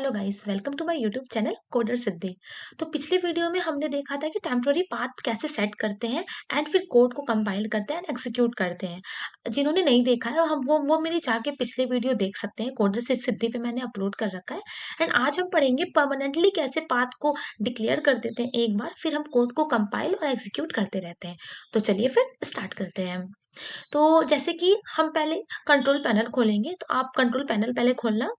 Hello guys, welcome to my YouTube channel coder Siddhi. तो पिछले video में हमने देखा था कि टेम्पररी पाथ कैसे सेट करते हैं एंड फिर कोड को कंपाइल करते हैं एंड एग्जीक्यूट करते हैं। जिन्होंने नहीं देखा है हम वो मेरी जाके पिछले वीडियो देख सकते हैं। कोडर से सिद्धि पे मैंने अपलोड कर रखा है। एंड आज हम पढ़ेंगे परमानेंटली कैसे पाथ को डिक्लेयर कर देते हैं एक बार, फिर हम कोड को कंपाइल और एग्जीक्यूट करते रहते हैं। तो चलिए फिर स्टार्ट करते हैं। तो जैसे कि हम पहले कंट्रोल पैनल खोलेंगे, तो आप कंट्रोल पैनल पहले खोलना।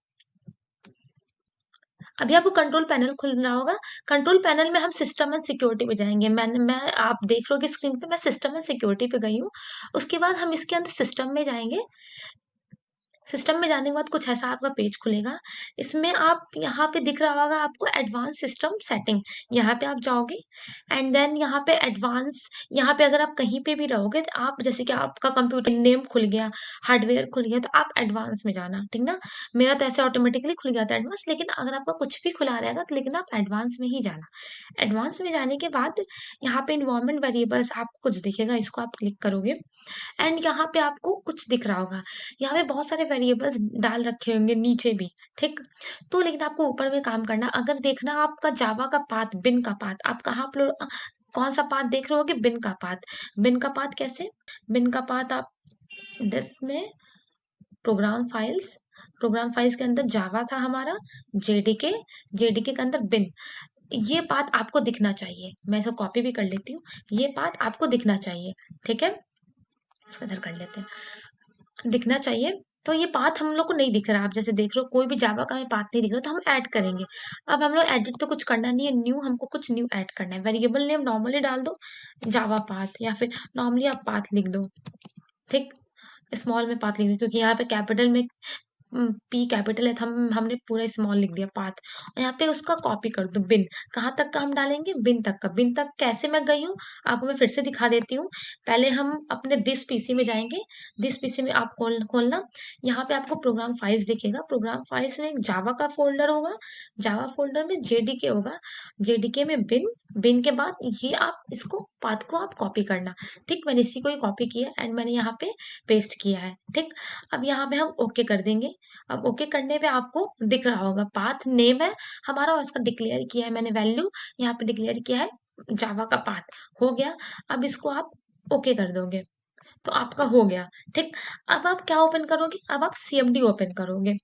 अभी आपको कंट्रोल पैनल खुल रहा होगा। कंट्रोल पैनल में हम सिस्टम एंड सिक्योरिटी पे जाएंगे। मैं आप देख रहे हो कि स्क्रीन पे मैं सिस्टम एंड सिक्योरिटी पे गई हूँ। उसके बाद हम इसके अंदर सिस्टम में जाएंगे। सिस्टम में जाने के बाद कुछ ऐसा आपका पेज खुलेगा। इसमें आप यहाँ पे दिख रहा होगा आपको एडवांस सिस्टम सेटिंग। यहाँ पे आप जाओगे एंड देन यहाँ पे एडवांस। यहाँ पे अगर आप कहीं पे भी रहोगे तो आप जैसे कि आपका कंप्यूटर नेम खुल गया, हार्डवेयर खुल गया, तो आप एडवांस में जाना, ठीक ना। मेरा तो ऐसे ऑटोमेटिकली खुल गया था एडवांस, लेकिन अगर आपका कुछ भी खुला रहेगा तो लेकिन आप एडवांस में ही जाना। एडवांस में जाने के बाद यहाँ पे इन्वायरमेंट वेरिएबल्स आपको कुछ दिखेगा, इसको आप क्लिक करोगे एंड यहाँ पे आपको कुछ दिख रहा होगा। यहाँ पे बहुत सारे वेरिएबल्स डाल रखे होंगे नीचे भी, ठीक। तो लेकिन आपको ऊपर में काम करना। अगर देखना आपका जावा का पाथ, बिन का पाथ, आप कहाँ अपलोड, कौन सा पाथ देख रहे होगे, बिन का पाथ। बिन का पाथ कैसे, बिन का पाथ आप दिस में प्रोग्राम फाइल्स के अंदर जावा था हमारा, जेडीके, जेडीके के अंदर बिन। ये पाथ आपको दिखना चाहिए। मैं इसको कॉपी भी कर लेती हूँ। ये पाथ आपको दिखना चाहिए, ठीक है। इसको इधर कर लेते हैं, दिखना चाहिए। तो ये पाथ हम लोग को नहीं दिख रहा। आप जैसे देख रहे हो कोई भी जावा का हमें पाथ नहीं दिख रहा, तो हम ऐड करेंगे। अब हम लोग एडिट तो कुछ करना नहीं है, न्यू हमको कुछ न्यू ऐड करना है। वेरिएबल नेम नॉर्मली डाल दो जावा पाथ, या फिर नॉर्मली आप पाथ लिख दो, ठीक। स्मॉल में पाथ लिख दो क्योंकि यहाँ पे कैपिटल में पी कैपिटल है, तो हमने पूरा स्मॉल लिख दिया पाथ। और यहाँ पे उसका कॉपी कर दो बिन। कहाँ तक का हम डालेंगे, बिन तक का। बिन तक कैसे मैं गई हूँ आपको मैं फिर से दिखा देती हूँ। पहले हम अपने दिस पीसी में जाएंगे। दिस पीसी में आप खोलना। यहाँ पे आपको प्रोग्राम फाइल्स दिखेगा। प्रोग्राम फाइल्स में एक जावा का फोल्डर होगा, जावा फोल्डर में जेडीके होगा, जेडीके में बिन। बिन के बाद ये आप इसको पाथ को आप कॉपी करना, ठीक। मैंने इसी को ही कॉपी किया एंड मैंने यहाँ पे पेस्ट किया है, ठीक। अब यहाँ पे हम ओके कर देंगे। अब ओके करने पे आपको दिख रहा होगा पाथ नेम है हमारा, और उसका डिक्लेयर किया है मैंने वैल्यू, यहाँ पे डिक्लेयर किया है जावा का पाथ, हो गया। अब इसको आप ओके कर दोगे तो आपका हो गया, ठीक। अब आप क्या ओपन करोगे, अब आप सीएमडी ओपन करोगे।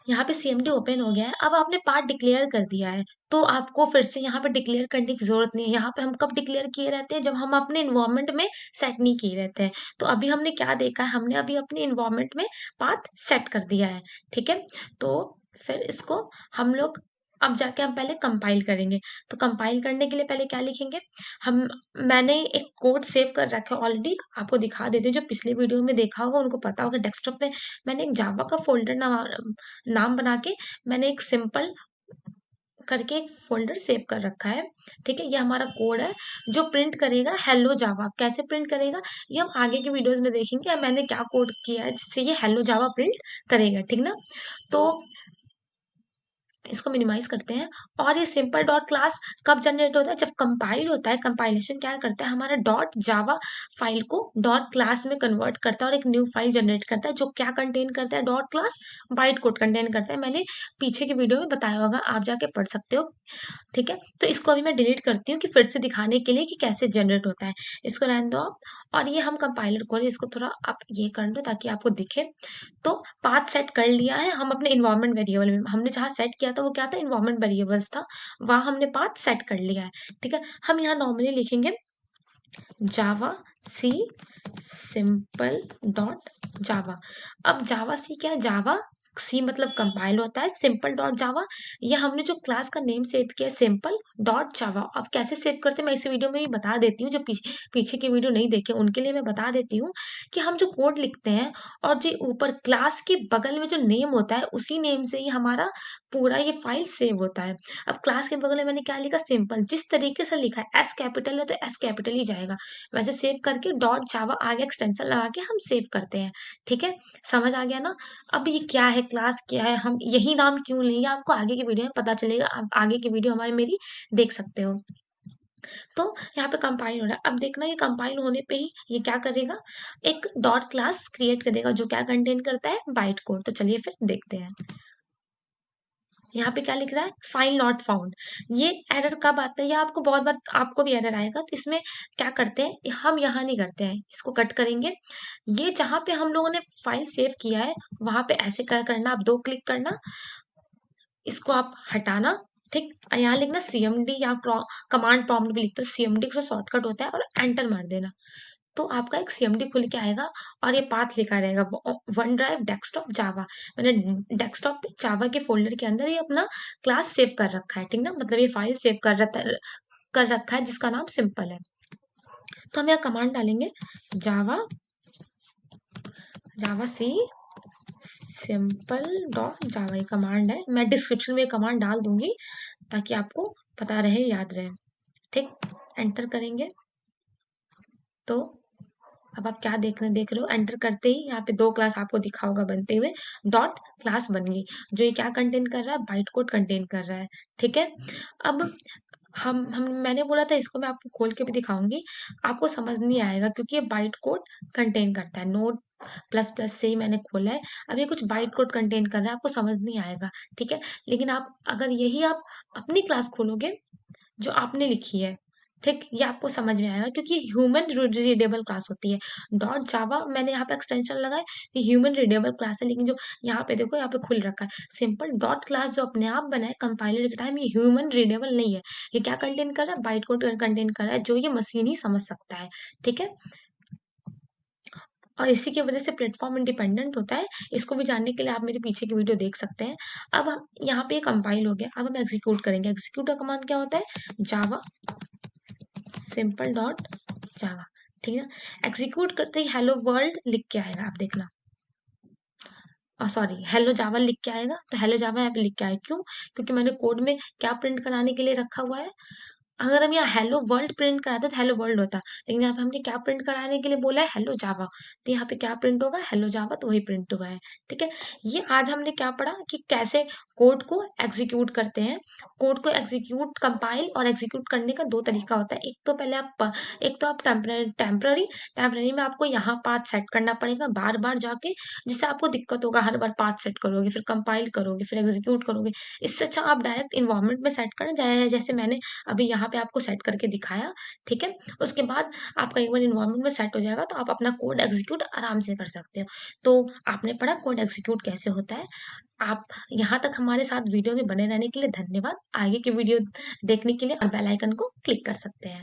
यहाँ पे सीएमडी ओपन हो गया है। अब आपने पार्ट डिक्लेयर कर दिया है, तो आपको फिर से यहाँ पे डिक्लेयर करने की जरूरत नहीं है। यहाँ पे हम कब डिक्लेयर किए रहते हैं, जब हम अपने इन्वायरमेंट में सेट नहीं किए रहते हैं। तो अभी हमने क्या देखा है, हमने अभी अपने इन्वायरमेंट में पाथ सेट कर दिया है, ठीक है। तो फिर इसको हम लोग अब जाके हम पहले कंपाइल करेंगे। तो कंपाइल करने के लिए पहले क्या लिखेंगे हम, मैंने एक कोड सेव कर रखा है ऑलरेडी, आपको दिखा देती हूँ। जो पिछले वीडियो में देखा होगा उनको पता होगा। डेस्कटॉप पे मैंने एक जावा का फोल्डर नाम बना के मैंने एक सिंपल करके एक फोल्डर सेव कर रखा है, ठीक है। ये हमारा कोड है जो प्रिंट करेगा हेलो जावा। कैसे प्रिंट करेगा ये हम आगे के वीडियोस में देखेंगे। मैंने क्या कोड किया है जिससे ये हेलो जावा प्रिंट करेगा, ठीक ना। तो इसको मिनिमाइज करते हैं। और ये सिंपल डॉट क्लास कब जनरेट होता है, जब कंपाइल होता है। कंपाइलेशन क्या करता है, हमारा dot Java file co dot class में कन्वर्ट करता है और एक न्यू फाइल जनरेट करता है, जो क्या कंटेन करता है, dot class byte code contain करता है। मैंने पीछे के वीडियो में बताया होगा, आप जाके पढ़ सकते हो, ठीक है। तो इसको अभी मैं डिलीट करती हूँ कि फिर से दिखाने के लिए कि कैसे जनरेट होता है। इसको रहने दो आप। और ये हम कंपाइलर खोले, इसको थोड़ा आप ये कर दो ताकि आपको दिखे। तो पाथ सेट कर लिया है हम अपने इन्वायरमेंट वेरिएबल में। हमने जहाँ सेट किया था वो क्या था, इन्वायरमेंट वेरिएबल्स था, वहां हमने पाथ सेट कर लिया है, ठीक है। हम यहाँ नॉर्मली लिखेंगे जावा सी सिंपल डॉट जावा। अब जावा सी क्या है, जावा सी मतलब कंपाइल होता है, सिंपल डॉट जावा ये हमने जो क्लास का नेम सेव किया है सिंपल डॉट जावा। अब कैसे सेव करते हैं मैं इस वीडियो में भी बता देती हूँ। जो पीछे के वीडियो नहीं देखे उनके लिए मैं बता देती हूँ कि हम जो कोड लिखते हैं और जो ऊपर क्लास के बगल में जो नेम होता है उसी नेम से ही हमारा पूरा ये फाइल सेव होता है। अब क्लास के बगल में मैंने क्या लिखा, सिंपल। जिस तरीके से लिखा है एस कैपिटल में तो एस कैपिटल ही जाएगा, वैसे सेव करके डॉट जावा आगे एक्सटेंशन लगा के हम सेव करते हैं, ठीक है। समझ आ गया ना। अब ये क्या है, क्लास क्या है, हम यही नाम क्यों लेंगे, आपको आगे की वीडियो में पता चलेगा। आप आगे की वीडियो हमारी मेरी देख सकते हो। तो यहाँ पे कंपाइल हो रहा है। अब देखना ये कंपाइल होने पे ही ये क्या करेगा, एक डॉट क्लास क्रिएट कर देगा जो क्या कंटेन करता है, बाइट कोड। तो चलिए फिर देखते हैं। यहाँ पे क्या लिख रहा है, फाइल नॉट फाउंड। ये एरर कब आता है, या आपको बहुत बार आपको भी एरर आएगा, तो इसमें क्या करते हैं हम, यहाँ नहीं करते हैं, इसको कट करेंगे। ये जहाँ पे हम लोगों ने फाइल सेव किया है वहां पे ऐसे क्या करना, आप 2 क्लिक करना, इसको आप हटाना, ठीक। यहाँ लिखना CMD, या कमांड प्रॉम्प्ट भी लिखते हो, CMD का शॉर्टकट होता है, और एंटर मार देना। तो आपका एक CMD खुल के आएगा और ये पाथ लिखा रहेगा, वन ड्राइव डेस्कटॉप जावा। मैंने डेस्कटॉप पे जावा के फोल्डर के अंदर ये अपना क्लास सेव कर रखा है, ठीक ना, मतलब ये फाइल सेव कर रखा है जिसका नाम सिंपल है। तो हम यहाँ कमांड डालेंगे, जावा जावा सी सिंपल डॉट जावा, ये कमांड है। मैं डिस्क्रिप्शन में कमांड डाल दूंगी ताकि आपको पता रहे, याद रहे, ठीक। एंटर करेंगे तो अब आप क्या देख रहे हो, एंटर करते ही यहाँ पे 2 क्लास आपको दिखा होगा बनते हुए, डॉट क्लास बन गई। जो ये क्या कंटेन कर रहा है, बाइट कोड कंटेन कर रहा है, ठीक है। अब हम मैंने बोला था इसको मैं आपको खोल के भी दिखाऊंगी, आपको समझ नहीं आएगा क्योंकि ये बाइट कोड कंटेन करता है। नोट प्लस प्लस से ही मैंने खोला है, अब ये कुछ बाइट कोड कंटेन कर रहा है, आपको समझ नहीं आएगा, ठीक है। लेकिन आप अगर यही आप अपनी क्लास खोलोगे जो आपने लिखी है, ठीक, ये आपको समझ में आएगा क्योंकि ह्यूमन रीडेबल क्लास होती है। डॉट जावा मैंने यहाँ पे एक्सटेंशन लगाए, ये ह्यूमन रीडेबल क्लास है, लेकिन जो यहाँ पे देखो, यहाँ पे खुल रखा है सिंपल डॉट क्लास, जो अपने आप बना है कंपाइलर के टाइम, ये ह्यूमन रीडेबल नहीं है। ये क्या कंटेन कर रहा है, बाइट कोड कंटेन कर रहा है, जो ये मशीन ही समझ सकता है, ठीक है। और इसी की वजह से प्लेटफॉर्म इंडिपेंडेंट होता है। इसको भी जानने के लिए आप मेरे पीछे की वीडियो देख सकते हैं। अब यहाँ पे कंपाइल हो गया, अब हम एग्जीक्यूट करेंगे। एग्जीक्यूट का कमांड क्या होता है, जावा सिंपल डॉट जावा, ठीक है। एग्जीक्यूट करते ही हेलो वर्ल्ड लिख के आएगा, आप देखना, सॉरी, हेलो जावा लिख के आएगा। तो हेलो जावा यहाँ पे लिख के आएगा, क्यों, क्योंकि मैंने कोड में क्या प्रिंट कराने के लिए रखा हुआ है। अगर हम यहाँ हेलो वर्ल्ड प्रिंट कराते तो हेलो वर्ल्ड होता, लेकिन यहाँ पे हमने क्या प्रिंट कराने के लिए बोला है, हेलो जावा। तो यहाँ पे क्या प्रिंट होगा, हेलो जावा, तो वही प्रिंट होगा है, ठीक है। ये आज हमने क्या पढ़ा कि कैसे कोड को एग्जीक्यूट करते हैं। कोड को एग्जीक्यूट, कंपाइल और एग्जीक्यूट करने का 2 तरीका होता है। एक तो आप टेम्पररी में आपको यहाँ पाथ सेट करना पड़ेगा बार बार जाके, जिससे आपको दिक्कत होगा, हर बार पाथ सेट करोगे, फिर कंपाइल करोगे, फिर एग्जीक्यूट करोगे। इससे अच्छा आप डायरेक्ट इन्वायरमेंट में सेट करना, जैसे मैंने अभी यहाँ पे आपको सेट करके दिखाया, ठीक है। उसके बाद आपका एक बार इन्वायरमेंट में सेट हो जाएगा तो आप अपना कोड एग्जीक्यूट आराम से कर सकते हो। तो आपने पढ़ा कोड एग्जीक्यूट कैसे होता है। आप यहाँ तक हमारे साथ वीडियो में बने रहने के लिए धन्यवाद। आगे की वीडियो देखने के लिए और बेल आइकन को क्लिक कर सकते हैं।